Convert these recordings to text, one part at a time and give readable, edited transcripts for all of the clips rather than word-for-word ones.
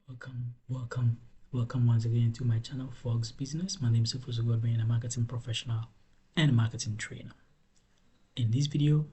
Welcome once again to my channel, Fox Business. My name is Ufosu Godwin, I'm a marketing professional and marketing trainer. In this video,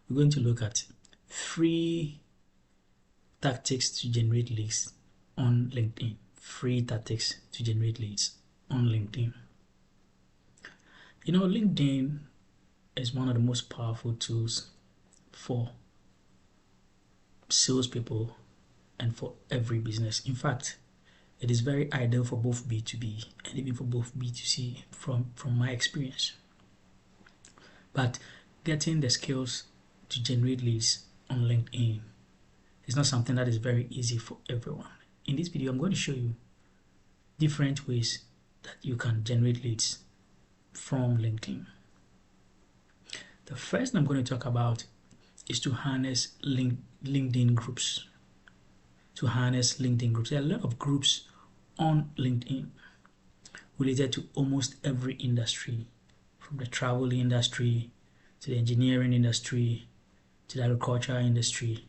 we're going to look at 3 tactics to generate leads on LinkedIn. 3 tactics to generate leads on LinkedIn. You know, LinkedIn is one of the most powerful tools for salespeople and for every business. In fact, it is very ideal for both B2B and even for both B2C from my experience. But getting the skills to generate leads on LinkedIn is not something that is very easy for everyone. In this video, I'm going to show you different ways that you can generate leads from LinkedIn. The first I'm going to talk about is to harness LinkedIn groups. There are a lot of groups on LinkedIn related to almost every industry, from the travel industry to the engineering industry to the agriculture industry,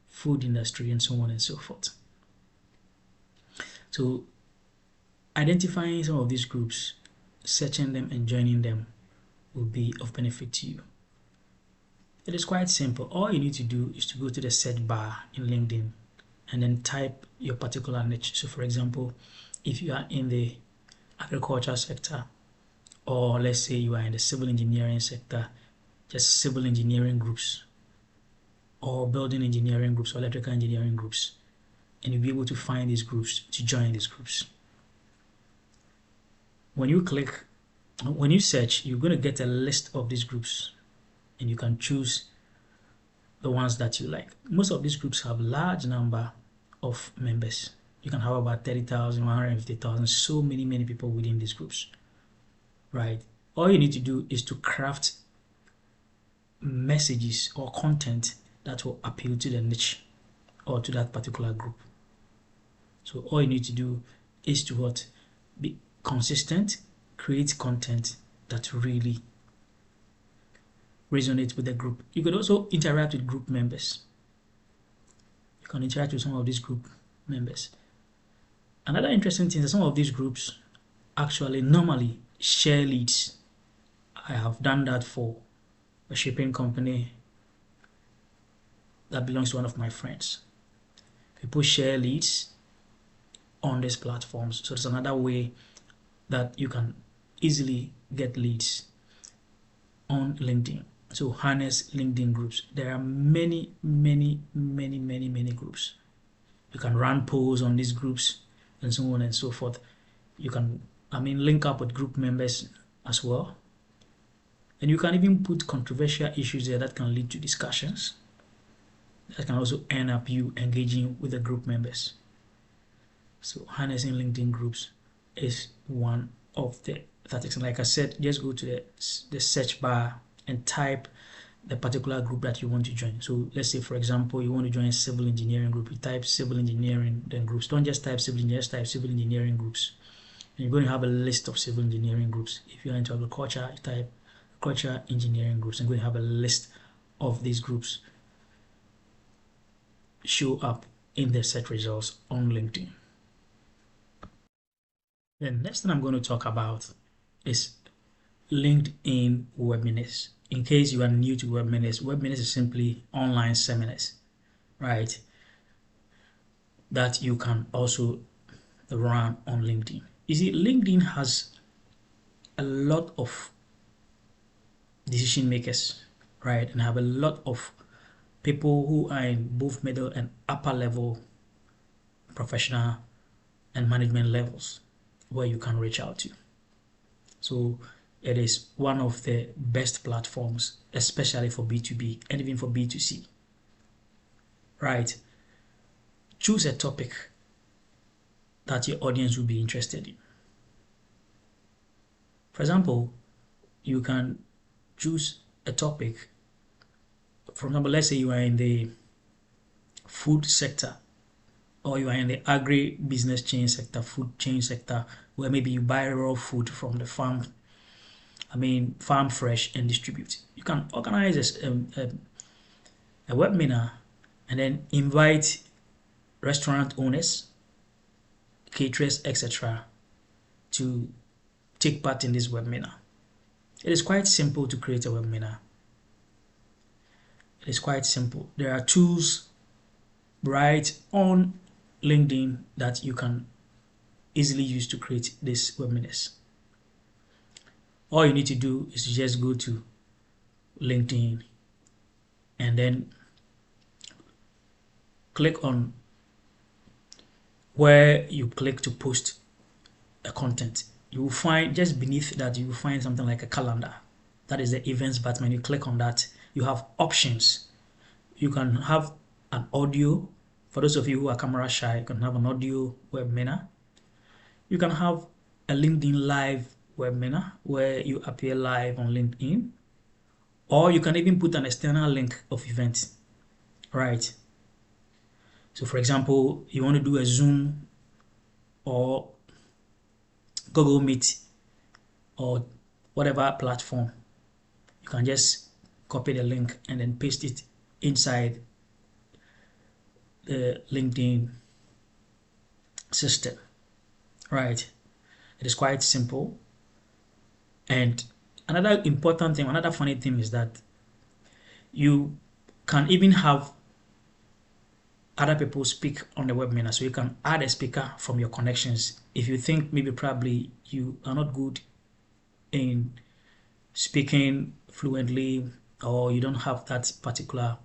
food industry, and so on and so forth. So identifying some of these groups, searching them and joining them will be of benefit to you. It is quite simple. All you need to do is to go to the search bar in LinkedIn and then type your particular niche. So for example, if you are in the agriculture sector, or let's say you are in the civil engineering sector, just civil engineering groups, or building engineering groups, or electrical engineering groups, and you'll be able to find these groups, to join these groups. When you search, you're going to get a list of these groups, and you can choose the ones that you like. Most of these groups have large number of members. You can have about 30,000, 150,000, so many people within these groups, right? All you need to do is to craft messages or content that will appeal to the niche or to that particular group. So all you need to do is to be consistent, create content that really resonate with the group. You could also interact with group members. You can interact with some of these group members. Another interesting thing is some of these groups actually normally share leads. I have done that for a shipping company that belongs to one of my friends. People share leads on these platforms. So it's another way that you can easily get leads on LinkedIn. So harness LinkedIn groups. There are many groups. You can run polls on these groups and so on and so forth. You can, link up with group members as well. And you can even put controversial issues there that can lead to discussions. That can also end up you engaging with the group members. So harnessing LinkedIn groups is one of the tactics. And like I said, just go to the search bar and type the particular group that you want to join. So let's say, for example, you want to join a civil engineering group. You type civil engineering, then groups. Don't just type civil engineering, just type civil engineering groups. And you're going to have a list of civil engineering groups. If you're into agriculture, you type agriculture engineering groups. I'm going to have a list of these groups show up in the search results on LinkedIn. The next thing I'm going to talk about is LinkedIn webinars. In case you are new to webinars is simply online seminars, right? That you can also run on LinkedIn. You see, LinkedIn has a lot of decision makers, right? And have a lot of people who are in both middle and upper level professional and management levels where you can reach out to. So it is one of the best platforms, especially for B2B and even for B2C, right? Choose a topic that your audience will be interested in. For example, you can choose a topic. For example, let's say you are in the food sector, or you are in the agri-business chain sector, food chain sector, where maybe you buy raw food from the farm, farm fresh, and distribute. You can organize a webinar and then invite restaurant owners, caterers, etc. to take part in this webinar. It is quite simple to create a webinar. It is quite simple. There are tools right on LinkedIn that you can easily use to create these webinars. All you need to do is to just go to LinkedIn and then click on where you click to post a content. You will find just beneath that, you will find something like a calendar. That is the events button. When you click on that, you have options. You can have an audio. For those of you who are camera shy, you can have an audio webinar. You can have a LinkedIn Live webinar where you appear live on LinkedIn, or you can even put an external link of event, right? So for example, you want to do a Zoom or Google Meet or whatever platform, you can just copy the link and then paste it inside the LinkedIn system, right? It is quite simple. And another important thing, another funny thing is that you can even have other people speak on the webinar. So you can add a speaker from your connections. If you think maybe probably you are not good in speaking fluently, or you don't have that particular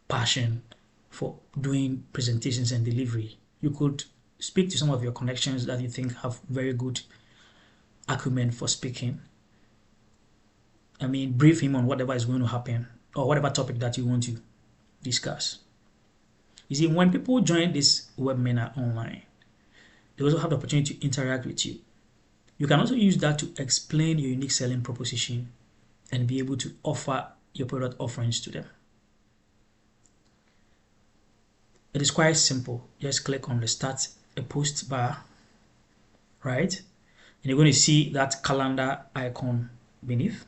passion for doing presentations and delivery, you could speak to some of your connections that you think have very good acumen for speaking. I mean, brief him on whatever is going to happen or whatever topic that you want to discuss. You see, when people join this webinar online, they also have the opportunity to interact with you. You can also use that to explain your unique selling proposition and be able to offer your product offerings to them. It is quite simple. Just click on the Start a Post bar, right? And you're going to see that calendar icon beneath.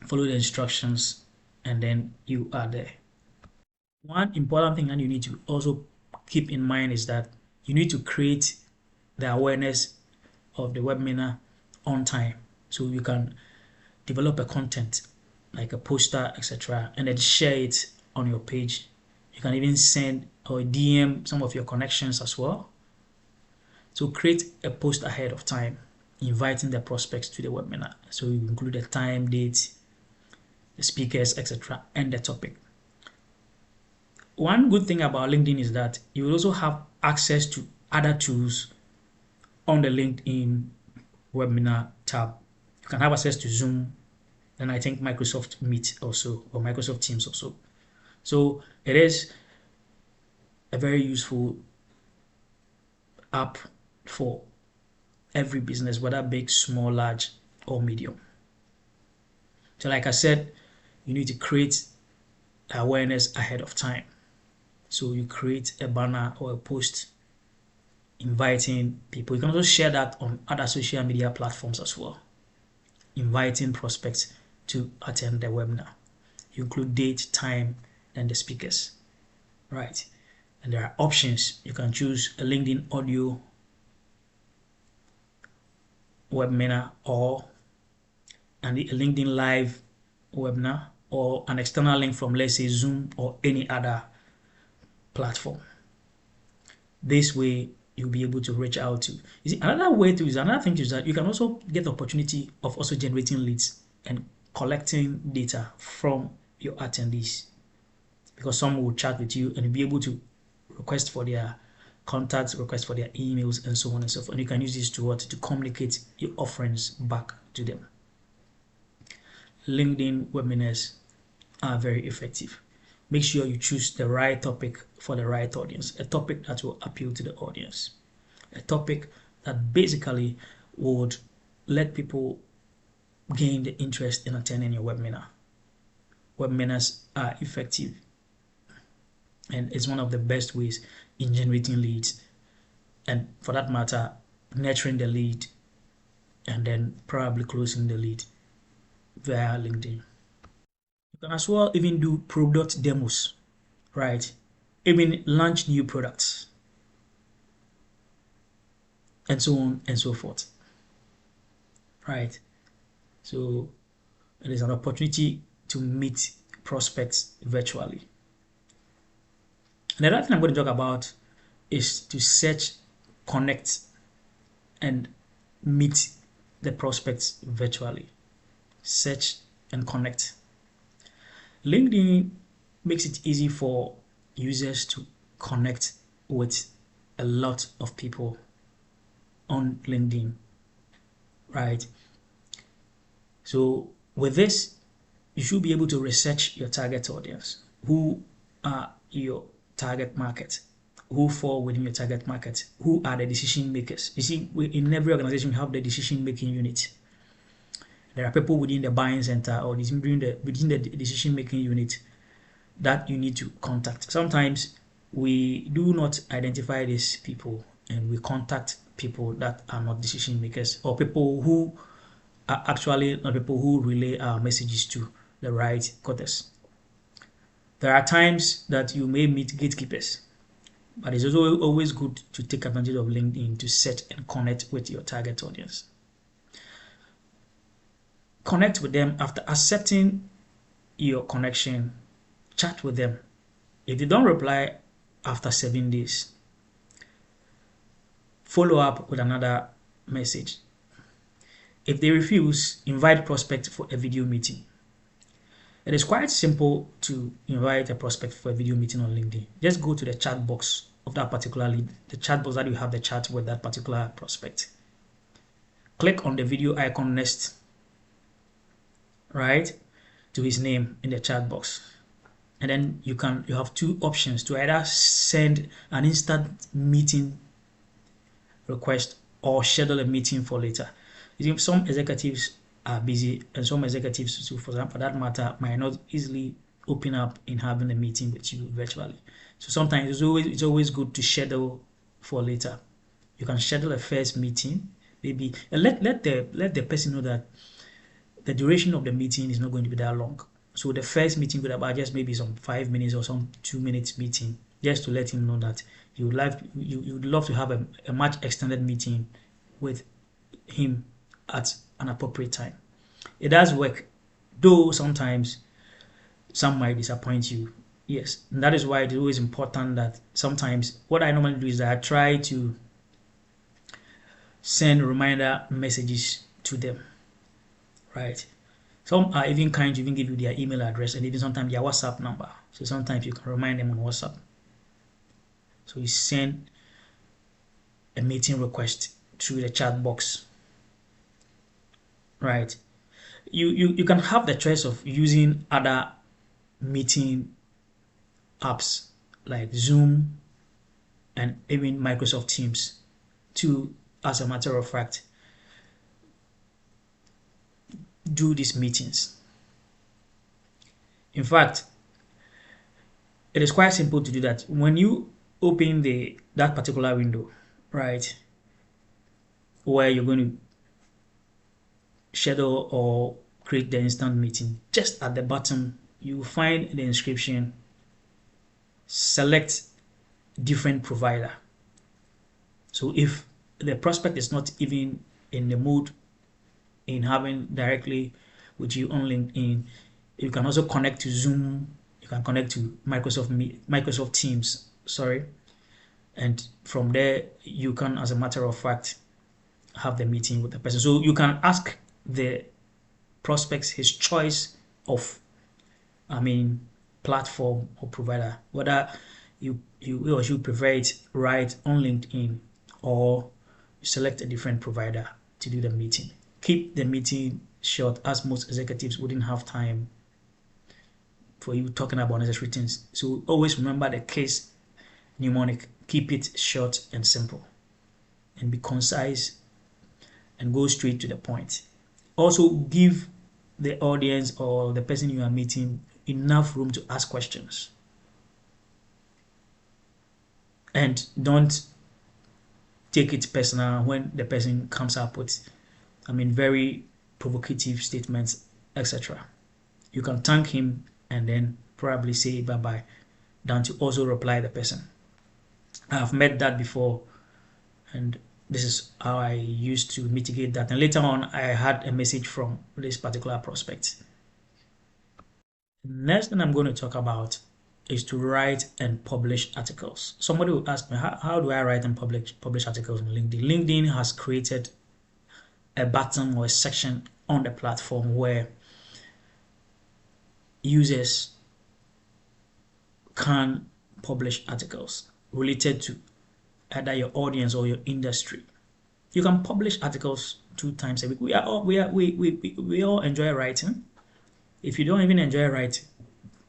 Follow the instructions and then you are there. One important thing that you need to also keep in mind is that you need to create the awareness of the webinar on time. So you can develop a content like a poster, etc., and then share it on your page. You can even send or DM some of your connections as well. So create a post ahead of time, inviting the prospects to the webinar. So you include the time, date, the speakers, etc., and the topic. One good thing about LinkedIn is that you will also have access to other tools on the LinkedIn webinar tab. You can have access to Zoom, and I think Microsoft Meet also, or Microsoft Teams also. So it is a very useful app for every business, whether big, small, large, or medium. So like I said, you need to create awareness ahead of time. So you create a banner or a post inviting people. You can also share that on other social media platforms as well, inviting prospects to attend the webinar. You include date, time, and the speakers, right? And there are options. You can choose a LinkedIn audio webinar or a LinkedIn Live webinar or an external link from, let's say, Zoom or any other platform. This way, you'll be able to reach out to. You see, another thing is that you can also get the opportunity of also generating leads and collecting data from your attendees, because some will chat with you and you'll be able to request for their contacts, request for their emails, and so on and so forth. And you can use this to communicate your offerings back to them. LinkedIn webinars are very effective. Make sure you choose the right topic for the right audience, a topic that will appeal to the audience, a topic that basically would let people gain the interest in attending your webinar. Webinars are effective, and it's one of the best ways in generating leads, and for that matter, nurturing the lead and then probably closing the lead via LinkedIn. You can as well even do product demos, right? Even launch new products. and so on and so forth. Right? So it is an opportunity to meet prospects virtually. And the other thing I'm going to talk about is to search, connect, and meet the prospects virtually. Search and connect. LinkedIn makes it easy for users to connect with a lot of people on LinkedIn, right? So with this, you should be able to research your target audience. Who are your target market? Who fall within your target market? Who are the decision makers? You see, in every organization, we have the decision making unit. There are people within the buying center or within the decision making unit that you need to contact. Sometimes we do not identify these people and we contact people that are not decision makers or people who are actually not people who relay our messages to the right quarters. There are times that you may meet gatekeepers, but it's also always good to take advantage of LinkedIn to set and connect with your target audience. Connect with them after accepting your connection. Chat with them. If they don't reply after 7 days, follow up with another message. If they refuse, invite prospect for a video meeting. It is quite simple to invite a prospect for a video meeting on LinkedIn. Just go to the chat box of that particular lead, the chat box that you have the chat with that particular prospect. Click on the video icon next, right, to his name in the chat box. And then you have two options to either send an instant meeting request or schedule a meeting for later. You see, some executives are busy and some executives, for that matter, might not easily open up in having a meeting with you virtually. So sometimes it's always good to schedule for later. You can schedule a first meeting, maybe let the person know that the duration of the meeting is not going to be that long. So the first meeting could about just maybe some 5 minutes or some 2 minutes meeting, just to let him know that you would love to have a much extended meeting with him at an appropriate time. It does work, though sometimes some might disappoint you. Yes, and that is why it is always important that sometimes what I normally do is that I try to send reminder messages to them, right? Some are even kind to even give you their email address and even sometimes their WhatsApp number. So sometimes you can remind them on WhatsApp. So you send a meeting request through the chat box, right? You can have the choice of using other meeting apps like Zoom and even Microsoft Teams to, as a matter of fact, do these meetings. In fact, it is quite simple to do that. When you open that particular window, right, where you're going to schedule or create the instant meeting, just at the bottom you will find the inscription, select different provider. So if the prospect is not even in the mood in having directly with you on LinkedIn, you can also connect to Zoom, you can connect to Microsoft Teams, and from there you can, as a matter of fact, have the meeting with the person. So you can ask the prospects his choice of platform or provider, whether you or you prefer it right on LinkedIn or you select a different provider to do the meeting. Keep the meeting short, as most executives wouldn't have time for you talking about necessary things. So always remember the case mnemonic. Keep it short and simple and be concise and go straight to the point. Also give the audience or the person you are meeting enough room to ask questions. And don't take it personal when the person comes up with very provocative statements, etc. You can thank him and then probably say bye-bye than to also reply the person. I have met that before, and this is how I used to mitigate that. And later on, I had a message from this particular prospect. Next thing I'm going to talk about is to write and publish articles. Somebody will ask me, how do I write and publish articles on LinkedIn? LinkedIn has created a button or a section on the platform where users can publish articles related to either your audience or your industry. You can publish articles 2 times a week. We all enjoy writing. If you don't even enjoy writing,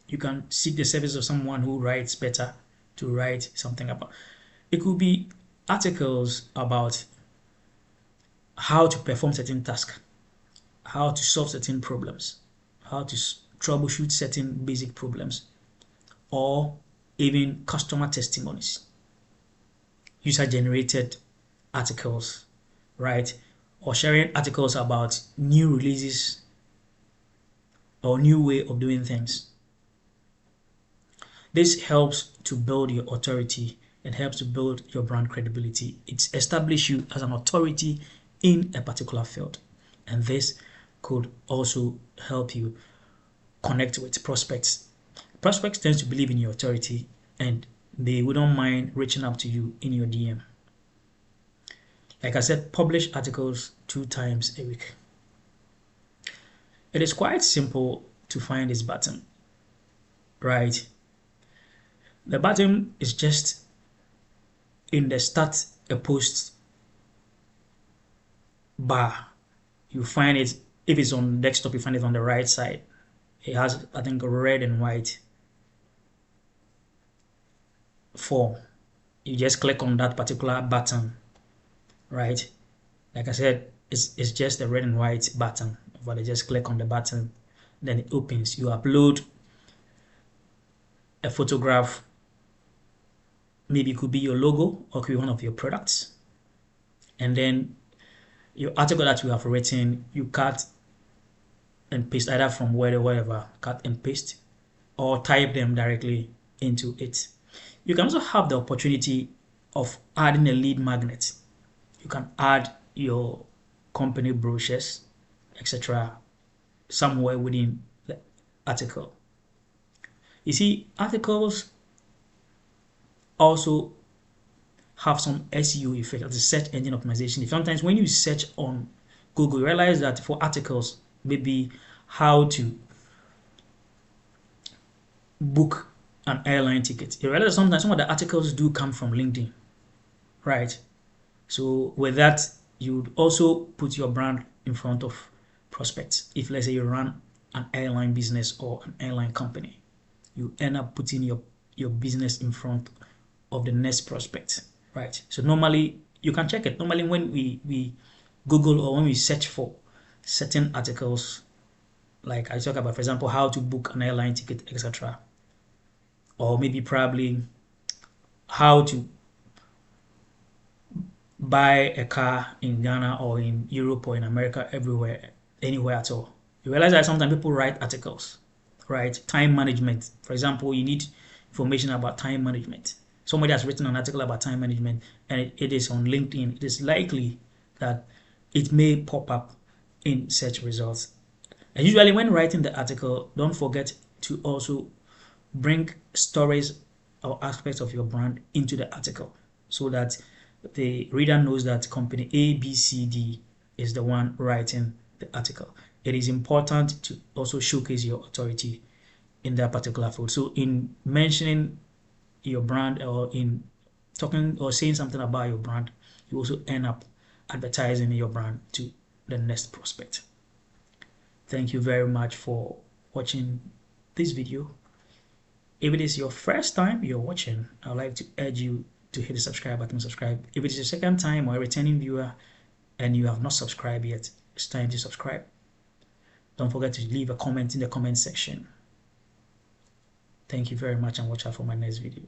you can seek the service of someone who writes better to write something about. It could be articles about how to perform certain tasks, how to solve certain problems, how to troubleshoot certain basic problems, or even customer testimonies, user-generated articles, right? Or sharing articles about new releases or new way of doing things. This helps to build your authority. It helps to build your brand credibility. It establishes you as an authority in a particular field. And this could also help you connect with prospects. Prospects tend to believe in your authority and they wouldn't mind reaching out to you in your DM. Like I said, publish articles 2 times a week. It is quite simple to find this button, right? The button is just in the start a post bar. You find it, if it's on desktop, you find it on the right side. It has, I think, a red and white form. You just click on that particular button, right? Like I said, it's just a red and white button. But I just click on the button, then it opens. You upload a photograph. Maybe it could be your logo or it could be one of your products. And then your article that you have written, you cut and paste either from wherever, cut and paste, or type them directly into it. You can also have the opportunity of adding a lead magnet. You can add your company brochures, etc., somewhere within the article. You see, articles also have some SEO effect, as a search engine optimization. Sometimes when you search on Google, you realize that for articles, maybe how to book an airline ticket, you realize sometimes some of the articles do come from LinkedIn, right? So with that, you would also put your brand in front of prospects. If let's say you run an airline business or an airline company, you end up putting your business in front of the next prospect, right? So normally you can check it. Normally when we Google or when we search for certain articles, like I talk about, for example, how to book an airline ticket, etc., or maybe probably how to buy a car in Ghana or in Europe or in America, everywhere, anywhere at all. You realize that sometimes people write articles, right? Time management. For example, you need information about time management. Somebody has written an article about time management and it is on LinkedIn. It is likely that it may pop up in search results. And usually when writing the article, don't forget to also bring stories or aspects of your brand into the article so that the reader knows that company ABCD is the one writing the article. It is important to also showcase your authority in that particular field. So in mentioning your brand or in talking or saying something about your brand, you also end up advertising your brand to the next prospect. Thank you very much for watching this video. If it is your first time you're watching, I'd like to urge you to hit the subscribe button, subscribe. If it is your second time or a returning viewer and you have not subscribed yet, it's time to subscribe. Don't forget to leave a comment in the comment section. Thank you very much and watch out for my next video.